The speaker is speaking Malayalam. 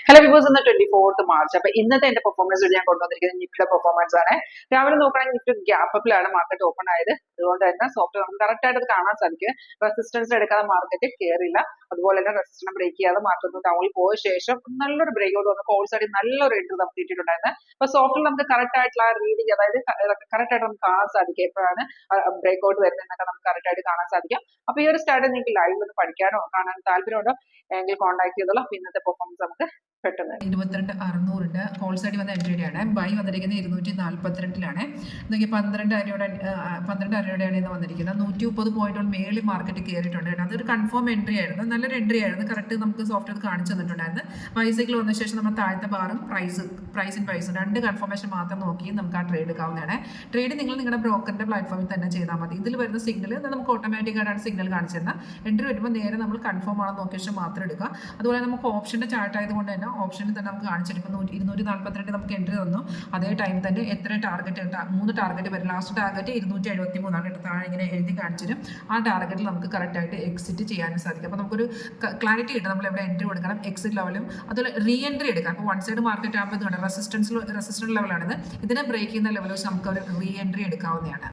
ഹലോ വിവേഴ്സ്, ഇന്ന് 24th മാർച്ച്. അപ്പൊ ഇന്നത്തെ എന്റെ പെർഫോമൻസ് ഞാൻ കൊണ്ടുവന്നിരിക്കുന്നത് നിഫ്റ്റിയുടെ പെർഫോമൻസ് ആണ്. രാവിലെ നോക്കുകയാണെങ്കിൽ നിഫ്റ്റി ഗ്യാപ്പ് അപ്പിലാണ് മാർക്കറ്റ് ഓപ്പൺ ആയത്. അതുകൊണ്ട് തന്നെ സോഫ്റ്റ് നമുക്ക് കറക്റ്റ് ആയിട്ട് അത് കാണാൻ സാധിക്കും. റെസിസ്റ്റൻസ് എടുക്കാതെ മാർക്കറ്റ് കയറില്ല, അതുപോലെ തന്നെ റെസിസ്റ്റൻസ് ബ്രേക്ക് ചെയ്യാതെ മാർക്കറ്റ് ഡൗണിൽ പോയ ശേഷം നല്ലൊരു ബ്രേക്ക് ഔട്ട് വന്ന് കോൾ സൈഡിൽ നല്ലൊരു എൻട്രി നമുക്ക് കിട്ടിയിട്ടുണ്ടായിരുന്നു. അപ്പൊ സോഫ്റ്റിൽ നമുക്ക് കറക്റ്റ് ആയിട്ടുള്ള റീഡിങ്, അതായത് കറക്റ്റ് ആയിട്ട് നമുക്ക് കാണാൻ സാധിക്കും എപ്പോഴാണ് ബ്രേക്ക് ഔട്ട് വരുന്നതെന്നൊക്കെ നമുക്ക് കറക്റ്റ് ആയിട്ട് കാണാൻ സാധിക്കും. അപ്പൊ ഈ ഒരു സ്റ്റാർട്ട് നിങ്ങൾക്ക് ലൈവ് ഒന്ന് പഠിക്കാനോ കാണാൻ താല്പര്യമുണ്ടോ എങ്കിൽ കോൺടാക്ട് ചെയ്തോളൂ. അപ്പൊ ഇന്നത്തെ പെർഫോമൻസ് നമുക്ക് പെട്ടെന്ന് 22,600 കോൾ സൈഡ് വന്ന എൻട്രിയുടെയാണ്. ബൈ വന്നിരിക്കുന്നത് 242 എന്നൊക്കെ 12 അരയോടെയാണ് ഇന്ന് വന്നിരിക്കുന്നത്. 130 പോയിന്റോളം മേളിൽ മാർക്കറ്റ് കയറിയിട്ടുണ്ട്. അതൊരു കൺഫേം എൻട്രി ആയിരുന്നു, നല്ലൊരു എൻട്രി ആയിരുന്നു. കറക്റ്റ് നമുക്ക് സോഫ്റ്റ് അത് കാണിച്ചു തന്നിട്ടുണ്ടായിരുന്നു. ബൈസൈക്കിൾ വന്ന ശേഷം നമ്മൾ താഴത്തെ ബാറും പ്രൈസും രണ്ട് കൺഫർമേഷൻ മാത്രം നോക്കി നമുക്ക് ആ ട്രേഡ് എടുക്കാവുന്നതാണ്. ട്രേഡ് നിങ്ങൾ നിങ്ങളുടെ ബ്രോക്കറിന്റെ പ്ലാറ്റ്ഫോമിൽ തന്നെ ചെയ്താൽ മതി. ഇതിൽ വരുന്ന സിഗ്നൽ നമുക്ക് ഓട്ടോമാറ്റിക് ആയിട്ടാണ് സിഗ്നൽ കാണിച്ചു തരുന്നത്. എൻട്രി വരുമ്പോൾ നേരെ നമ്മൾ കൺഫേം ആണെന്ന് നോക്കിയ ശേഷം മാത്രം എടുക്കുക. അതുപോലെ നമുക്ക് ഓപ്ഷന്റെ ചാർട്ട് ആയതുകൊണ്ട് തന്നെ ഓപ്ഷനിൽ തന്നെ നമുക്ക് കാണിച്ചെടുക്കും. 242 നമുക്ക് എൻട്രി തന്നു. അതേ ടൈം തന്നെ എത്ര ടാർഗറ്റ്, 3 ടാർഗറ്റ് വരും. ലാസ്റ്റ് ടാർഗറ്റ് 273 താഴെ ഇങ്ങനെ എഴുതി കാണിച്ചിരും. ആ ടാർഗറ്റിൽ നമുക്ക് കറക്റ്റ് ആയിട്ട് എക്സിറ്റ് ചെയ്യാനും സാധിക്കും. അപ്പോൾ നമുക്കൊരു ക്ലാരിറ്റി കിട്ടും നമ്മൾ എവിടെ എൻട്രി കൊടുക്കണം, എക്സിറ്റ് ലെവലും അതുപോലെ റീ എൻട്രി എടുക്കാം. അപ്പോൾ വൺ സൈഡ് മാർക്കറ്റ് ആകുമ്പോൾ ഇതുകൊണ്ട് റെസിസ്റ്റൻസ് ലെവലാണിത്. ഇതിനെ ബ്രേക്ക് ചെയ്യുന്ന ലെവൽ വെച്ച് നമുക്ക് ഒരു റീ എൻട്രി എടുക്കാവുന്നതാണ്.